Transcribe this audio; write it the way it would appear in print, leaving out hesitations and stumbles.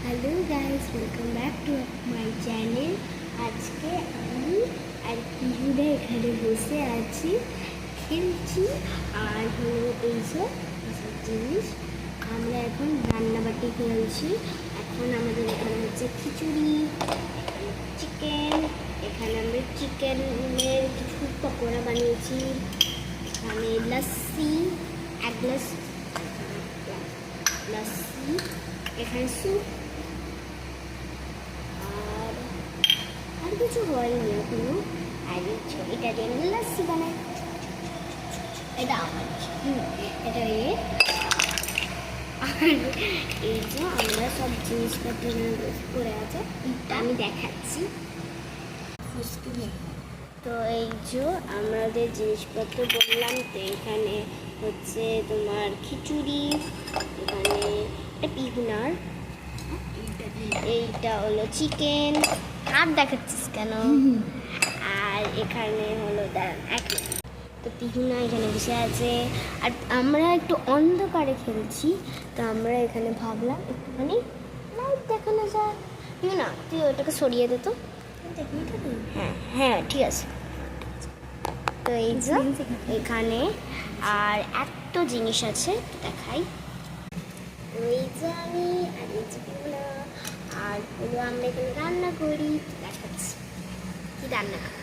Hello guys, welcome back to my channel. আজকে আমি আর পিহুরা এখানে বসে আছি, খেলছি। আর হলো এইসব জিনিস আমরা এখন রান্নাবাটি খেলছি। এখন আমাদের এখানে হচ্ছে খিচুড়ি, চিকেন। এখানে আমরা চিকেনের কিছু পকোড়া বানিয়েছি। এখানে লস্যি, এক গ্লাস লস্যি, এখানে স্যুপ, আর কিছু হয়নি এখনো। আর এটা দিয়ে আমি লস্যি বানাই। এটা আমার এটা আর এই যে আমরা সব জিনিসপত্র করে আছে, এটা আমি দেখাচ্ছি। তো এই যে আমাদের জিনিসপত্র বললাম। তো এখানে হচ্ছে তোমার খিচুড়ি, এখানে পিহুনার, এইটা হলো চিকেন। আর দেখাচ্ছিস কেন? আর এখানে হলো এক তো পিহুনা এখানে বসে আছে। আর আমরা একটু অন্ধকারে খেলছি, তো আমরা এখানে ভাবলাম একটুখানি লাইট দেখানো যায়। পিহুনা, তুই ওটাকে সরিয়ে দে তো। হ্যাঁ হ্যাঁ, ঠিক আছে। তো এই যে এখানে আর এত জিনিস আছে, দেখাই। এই যে আমি আর এই যে পিহুনা, আর হলো আমরা এখানে রান্না করি। দেখাচ্ছি কি রান্না করি।